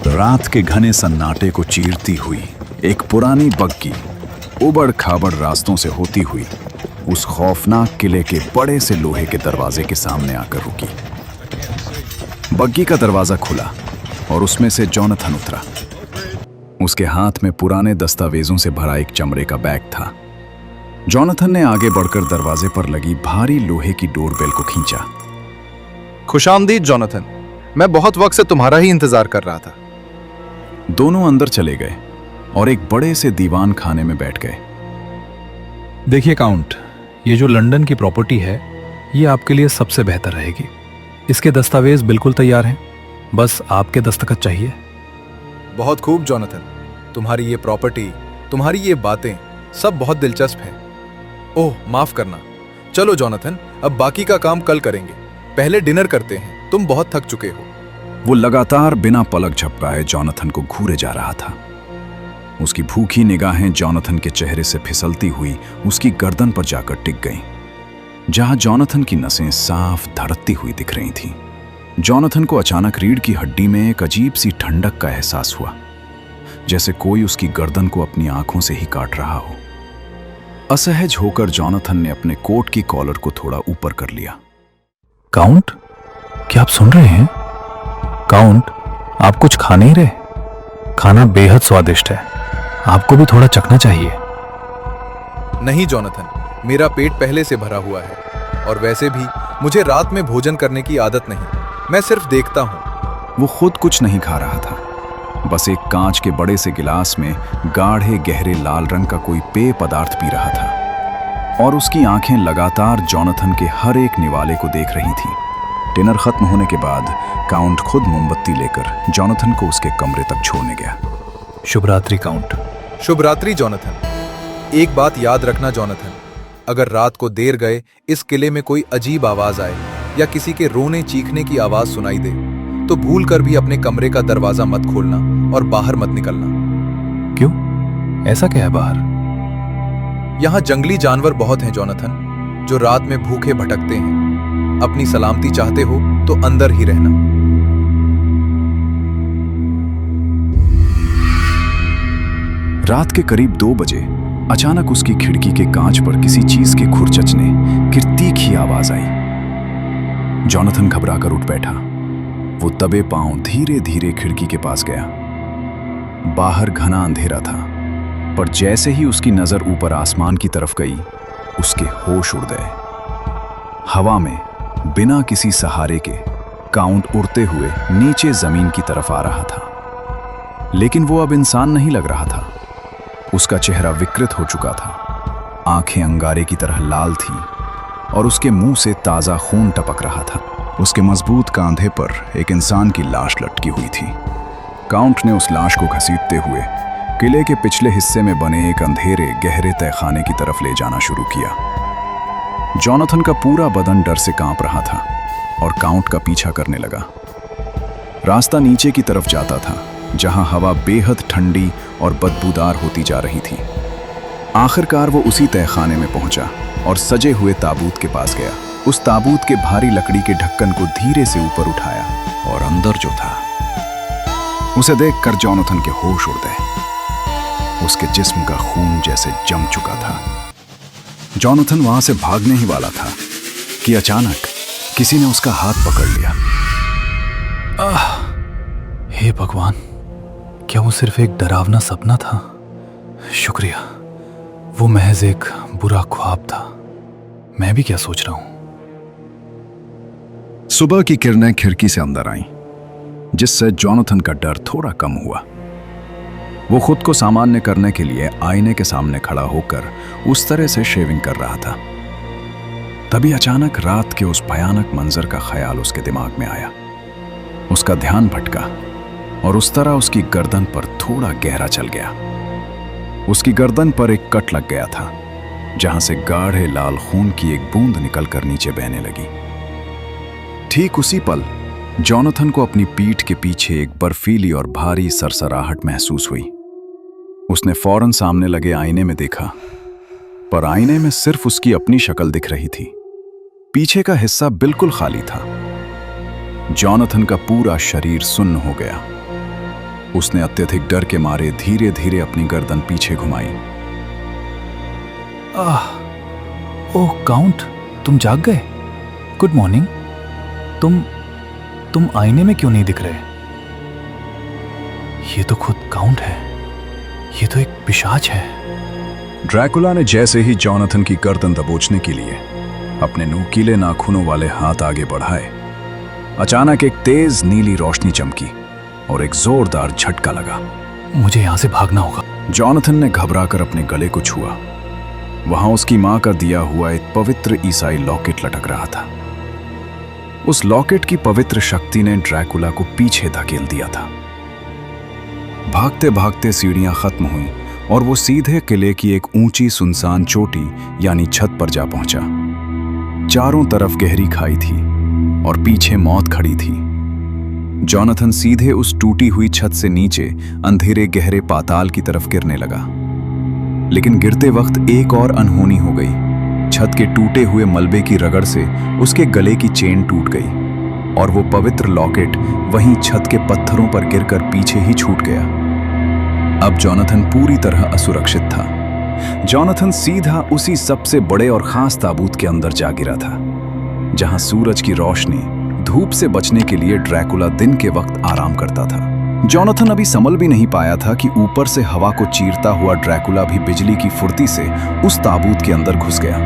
रात के घने सन्नाटे को चीरती हुई एक पुरानी बग्गी उबड़ खाबड़ रास्तों से होती हुई उस खौफनाक किले के बड़े से लोहे के दरवाजे के सामने आकर रुकी। बग्गी का दरवाजा खुला और उसमें से जोनाथन उतरा। उसके हाथ में पुराने दस्तावेजों से भरा एक चमड़े का बैग था। जोनाथन ने आगे बढ़कर दरवाजे पर लगी भारी लोहे की डोरबेल को खींचा। खुशामदीद जोनाथन, मैं बहुत वक्त से तुम्हारा ही इंतजार कर रहा था। दोनों अंदर चले गए और एक बड़े से दीवान खाने में बैठ गए। देखिए काउंट, ये जो लंदन की प्रॉपर्टी है ये आपके लिए सबसे बेहतर रहेगी। इसके दस्तावेज बिल्कुल तैयार हैं, बस आपके दस्तखत चाहिए। बहुत खूब जोनाथन, तुम्हारी ये प्रॉपर्टी, तुम्हारी ये बातें सब बहुत दिलचस्प हैं। ओह माफ करना। चलो जोनाथन, अब बाकी का काम कल करेंगे। पहले डिनर करते हैं, तुम बहुत थक चुके हो। वो लगातार बिना पलक झपकाए जोनाथन को घूरे जा रहा था। उसकी भूखी निगाहें जोनाथन के चेहरे से फिसलती हुई उसकी गर्दन पर जाकर टिक गईं, जहां जोनाथन की नसें साफ धड़कती हुई दिख रही थीं। जोनाथन को अचानक रीढ़ की हड्डी में एक अजीब सी ठंडक का एहसास हुआ, जैसे कोई उसकी गर्दन को अपनी आंखों से ही काट रहा हो। असहज होकर जोनाथन ने अपने कोट की कॉलर को थोड़ा ऊपर कर लिया। काउंट, क्या आप सुन रहे हैं? काउंट, आप कुछ खा नहीं रहे? खाना बेहद स्वादिष्ट है, आपको भी थोड़ा चखना चाहिए। नहीं जोनाथन, मेरा पेट पहले से भरा हुआ है और वैसे भी मुझे रात में भोजन करने की आदत नहीं। मैं सिर्फ देखता हूं। वो खुद कुछ नहीं खा रहा था, बस एक कांच के बड़े से गिलास में गाढ़े गहरे लाल रंग का कोई पेय पदार्थ पी रहा था और उसकी आंखें लगातार जोनाथन के हर एक निवाले को देख रही थीं। डिनर खत्म होने के बाद काउंट खुद मोमबत्ती लेकर जोनाथन को उसके कमरे तक छोड़ने गया। शुभ रात्रि काउंट। शुभ रात्रि जोनाथन। एक बात याद रखना जोनाथन, अगर रात को देर गए इस किले में कोई अजीब आवाज आए या किसी के रोने चीखने की आवाज सुनाई दे तो भूल कर भी अपने कमरे का दरवाजा मत खोलना और बाहर मत निकलना। क्यों? ऐसा क्या है बाहर? यहाँ जंगली जानवर बहुत हैं जोनाथन, जो रात में भूखे भटकते हैं। अपनी सलामती चाहते हो तो अंदर ही रहना। रात के करीब 2 बजे अचानक उसकी खिड़की के कांच पर किसी चीज के खुरचचने की तीखी आवाज आई। जोनाथन घबराकर उठ बैठा। वो दबे पांव धीरे धीरे खिड़की के पास गया। बाहर घना अंधेरा था, पर जैसे ही उसकी नजर ऊपर आसमान की तरफ गई, उसके होश उड़ गए। हवा में बिना किसी सहारे के काउंट उड़ते हुए नीचे जमीन की तरफ आ रहा था, लेकिन वो अब इंसान नहीं लग रहा था। उसका चेहरा विकृत हो चुका था, आंखें अंगारे की तरह लाल थीं और उसके मुंह से ताजा खून टपक रहा था। उसके मजबूत कंधे पर एक इंसान की लाश लटकी हुई थी। काउंट ने उस लाश को घसीटते हुए किले के पिछले हिस्से में बने एक अंधेरे गहरे तहखाने की तरफ ले जाना शुरू किया। जोनाथन का पूरा बदन डर से कांप रहा था और काउंट का पीछा करने लगा। रास्ता नीचे की तरफ जाता था, जहां हवा बेहद ठंडी और बदबूदार होती जा रही थी। आखिरकार वो उसी तहखाने में पहुंचा और सजे हुए ताबूत के पास गया। उस ताबूत के भारी लकड़ी के ढक्कन को धीरे से ऊपर उठाया और अंदर जो था उसे देखकर जोनाथन के होश उड़ गए। उसके जिस्म का खून जैसे जम चुका था। जोनाथन वहां से भागने ही वाला था कि अचानक किसी ने उसका हाथ पकड़ लिया। हे भगवान, क्या वो सिर्फ एक डरावना सपना था? शुक्रिया, वो महज एक बुरा ख्वाब था। मैं भी क्या सोच रहा हूं? सुबह की किरणें खिड़की से अंदर आईं, जिससे जोनाथन का डर थोड़ा कम हुआ। वो खुद को सामान्य करने के लिए आईने के सामने खड़ा होकर उस तरह से शेविंग कर रहा था। तभी अचानक रात के उस भयानक मंजर का ख्याल उसके दिमाग में आया। उसका ध्यान भटका और उस तरह उसकी गर्दन पर थोड़ा गहरा चल गया। उसकी गर्दन पर एक कट लग गया था, जहां से गाढ़े लाल खून की एक बूंद निकलकर नीचे बहने लगी। ठीक उसी पल जोनाथन को अपनी पीठ के पीछे एक बर्फीली और भारी सरसराहट महसूस हुई। उसने फौरन सामने लगे आईने में देखा, पर आईने में सिर्फ उसकी अपनी शक्ल दिख रही थी। पीछे का हिस्सा बिल्कुल खाली था। जोनाथन का पूरा शरीर सुन्न हो गया। उसने अत्यधिक डर के मारे धीरे धीरे अपनी गर्दन पीछे घुमाई। आह, ओह काउंट, तुम जाग गए? Good morning. तुम आईने में क्यों नहीं दिख रहे? ये तो खुद काउंट है, ये तो एक पिशाच है। ड्रैकुला ने जैसे ही जॉनथन की गर्दन दबोचने के लिए अपने नुकीले नाखूनों वाले हाथ आगे बढ़ाए, अचानक एक तेज नीली रोशनी चमकी और एक जोरदार झटका लगा। मुझे यहां से भागना होगा। जॉनथन ने घबराकर अपने गले को छुआ। वहां उसकी मां का दिया हुआ एक पवित्र ईसाई लॉकेट लटक रहा था। उस लॉकेट की पवित्र शक्ति ने ड्रैकुला को पीछे धकेल दिया था। भागते भागते सीढ़ियां खत्म हुईं और वो सीधे किले की एक ऊंची सुनसान चोटी यानी छत पर जा पहुंचा। चारों तरफ गहरी खाई थी और पीछे मौत खड़ी थी। जॉनथन सीधे उस टूटी हुई छत से नीचे अंधेरे गहरे पाताल की तरफ गिरने लगा। लेकिन गिरते वक्त एक और अनहोनी हो गई। छत के टूटे हुए मलबे की रगड़ से उसके गले की चेन टूट गई और वो पवित्र लॉकेट वहीं छत के पत्थरों पर गिरकर पीछे ही छूट गया। अब जॉनथन पूरी तरह असुरक्षित था। जॉनथन सीधा उसी सबसे बड़े और खास ताबूत के अंदर जा गिरा था, जहां सूरज की रोशनी धूप से बचने के लिए ड्रैकुला दिन के वक्त आराम करता था। जॉनथन अभी संभल भी नहीं पाया था कि ऊपर से हवा को चीरता हुआ ड्रैकुला भी बिजली की फुर्ती से उस ताबूत के अंदर घुस गया।